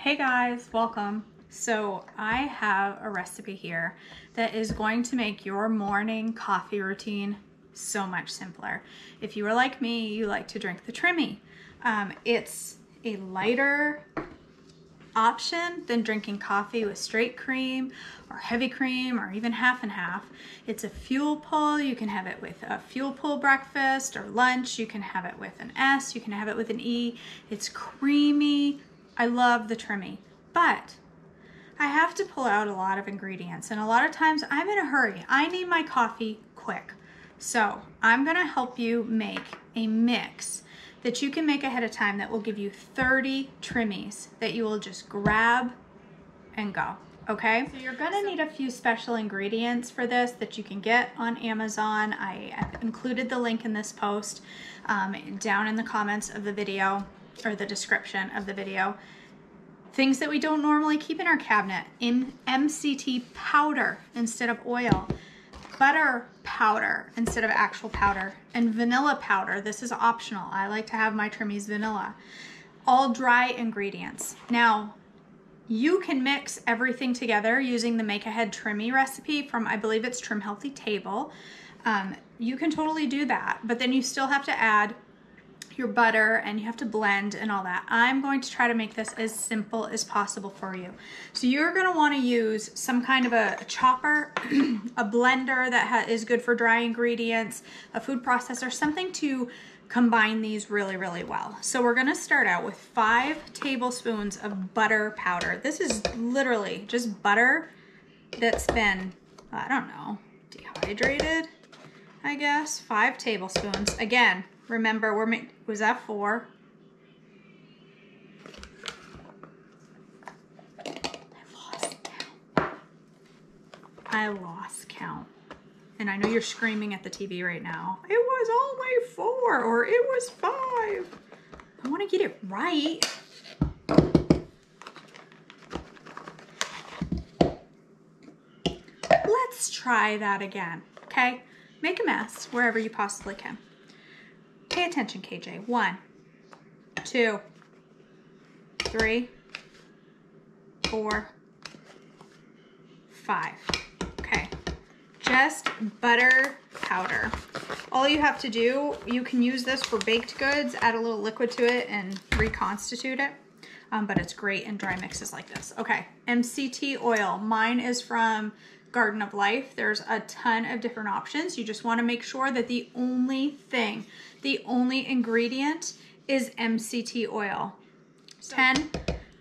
Hey guys, welcome. So I have a recipe here that is going to make your morning coffee routine so much simpler. If you are like me, you like to drink the Trimmy. It's a lighter option than drinking coffee with straight cream or heavy cream or even half and half. It's a fuel pull. You can have it with a fuel pull breakfast or lunch. You can have it with an S. You can have it with an E. It's creamy. I love the Trimmy, but I have to pull out a lot of ingredients, and a lot of times I'm in a hurry. I need my coffee quick. So I'm gonna help you make a mix that you can make ahead of time that will give you 30 Trimmies that you will just grab and go, okay? So you're gonna need a few special ingredients for this that you can get on Amazon. I have included the link in this post down in the comments of the video, or the description of the video. Things that we don't normally keep in our cabinet: MCT powder instead of oil, butter powder instead of actual powder, and vanilla powder. This is optional. I like to have my Trimmy's vanilla. All dry ingredients. Now, you can mix everything together using the Make Ahead Trimmy recipe from, I believe it's Trim Healthy Table. You can totally do that, but then you still have to add your butter and you have to blend and all that. I'm going to try to make this as simple as possible for you. So you're going to want to use some kind of a chopper, a blender that is good for dry ingredients, a food processor, something to combine these really, really well. So we're going to start out with 5 tablespoons of butter powder. This is literally just butter that's been, I don't know, dehydrated, I guess. 5 tablespoons. Again, remember, was that 4? I lost count. And I know you're screaming at the TV right now. It was only 4 or it was 5. I want to get it right. Let's try that again, okay? Make a mess wherever you possibly can. Pay attention, KJ. 1, 2, 3, 4, 5. Okay, just butter powder. All you have to do, you can use this for baked goods, add a little liquid to it and reconstitute it, but it's great in dry mixes like this. Okay, MCT oil. Mine is from Garden of Life. There's a ton of different options. You just want to make sure that the only ingredient is MCT oil. 10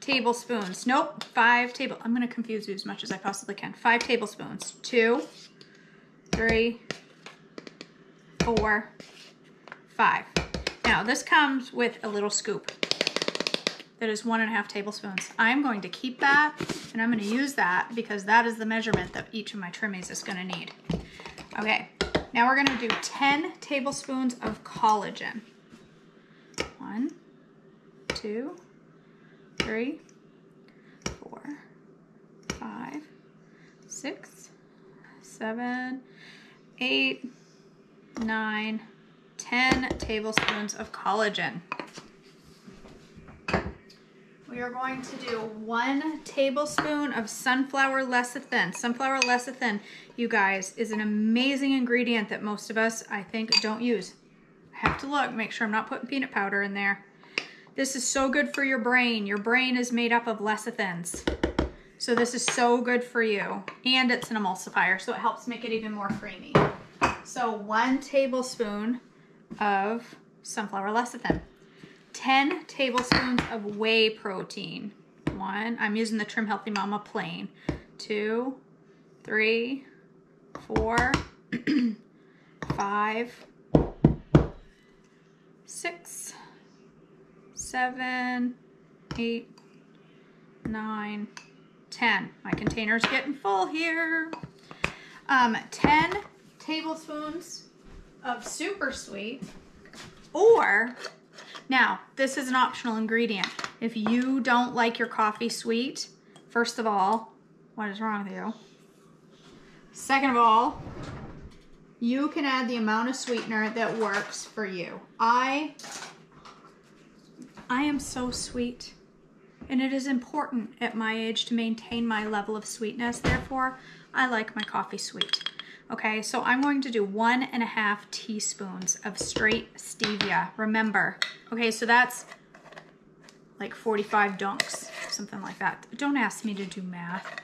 tablespoons. Nope, 5 tablespoons. I'm going to confuse you as much as I possibly can. 5 tablespoons. 2, 3, 4, 5. Now this comes with a little scoop that is 1.5 tablespoons. I'm going to keep that, and I'm going to use that because that is the measurement that each of my Trimmies is going to need. Okay, now we're going to do 10 tablespoons of collagen. 1, 2, 3, 4, 5, 6, 7, 8, 9, 10 tablespoons of collagen. We are going to do 1 tablespoon of sunflower lecithin. Sunflower lecithin, you guys, is an amazing ingredient that most of us, I think, don't use. I have to look, make sure I'm not putting peanut powder in there. This is so good for your brain. Your brain is made up of lecithins. So this is so good for you. And it's an emulsifier, so it helps make it even more creamy. So 1 tablespoon of sunflower lecithin. 10 tablespoons of whey protein. 1, I'm using the Trim Healthy Mama plain. 2, 3, 4, 5, 6, 7, 8, 9, 10. My container's getting full here. 10 tablespoons of super sweet, or, now, this is an optional ingredient. If you don't like your coffee sweet, first of all, what is wrong with you? Second of all, you can add the amount of sweetener that works for you. I am so sweet. And it is important at my age to maintain my level of sweetness. Therefore, I like my coffee sweet. Okay, so I'm going to do 1.5 teaspoons of straight stevia. Remember, okay, so that's like 45 dunks, something like that. Don't ask me to do math.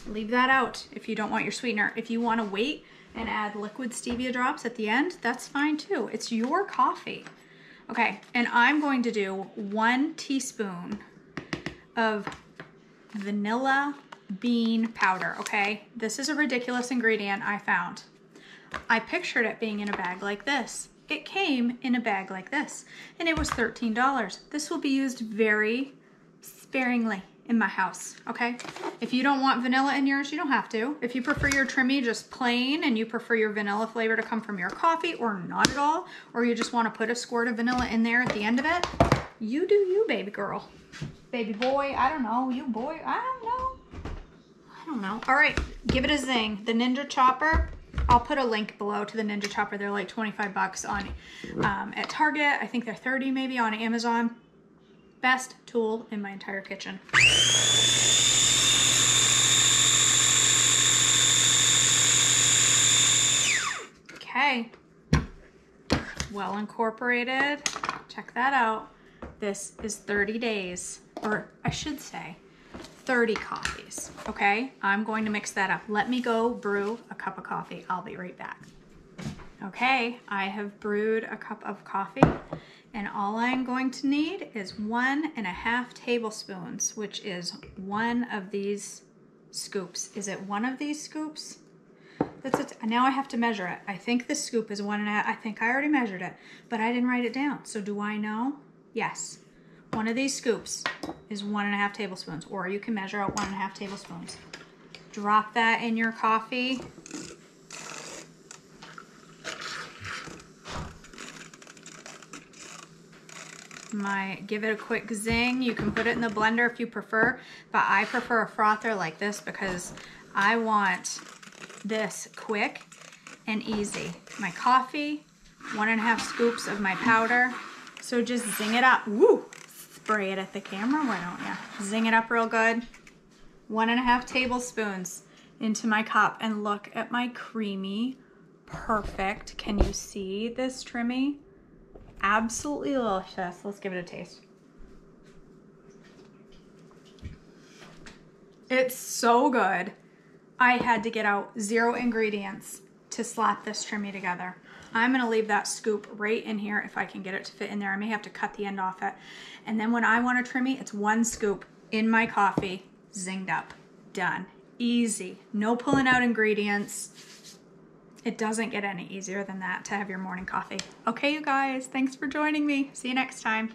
Leave that out if you don't want your sweetener. If you want to wait and add liquid stevia drops at the end, that's fine too. It's your coffee. Okay, and I'm going to do 1 teaspoon of vanilla bean powder, okay? This is a ridiculous ingredient I found. I pictured it being in a bag like this. It came in a bag like this, and it was $13. This will be used very sparingly in my house, okay? If you don't want vanilla in yours, you don't have to. If you prefer your Trimmy just plain and you prefer your vanilla flavor to come from your coffee or not at all, or you just want to put a squirt of vanilla in there at the end of it, you do you, baby girl. Baby boy, I don't know. You boy, I don't know. I don't know. All right, give it a zing. The Ninja Chopper, I'll put a link below to the Ninja Chopper. They're like 25 bucks on at Target. I think they're 30 maybe on Amazon. Best tool in my entire kitchen. Okay, well incorporated. Check that out. This is 30 days, or I should say 30 coffees, okay? I'm going to mix that up. Let me go brew a cup of coffee. I'll be right back. Okay, I have brewed a cup of coffee, and all I'm going to need is 1.5 tablespoons, which is one of these scoops. Is it one of these scoops? That's it. Now I have to measure it. I think this scoop is 1.5. I think I already measured it, but I didn't write it down. So do I know? Yes. One of these scoops is 1.5 tablespoons, or you can measure out 1.5 tablespoons. Drop that in your coffee. Give it a quick zing. You can put it in the blender if you prefer, but I prefer a frother like this because I want this quick and easy. My coffee, 1.5 scoops of my powder. So just zing it up. Woo! Spray it at the camera, why don't you? Zing it up real good. 1.5 tablespoons into my cup, and look at my creamy, perfect. Can you see this, Trimmy? Absolutely delicious. Let's give it a taste. It's so good. I had to get out 0 ingredients to slap this Trimmy together. I'm gonna leave that scoop right in here if I can get it to fit in there. I may have to cut the end off it. And then when I want a Trimmy, it's 1 scoop in my coffee, zinged up, done. Easy, no pulling out ingredients. It doesn't get any easier than that to have your morning coffee. Okay, you guys, thanks for joining me. See you next time.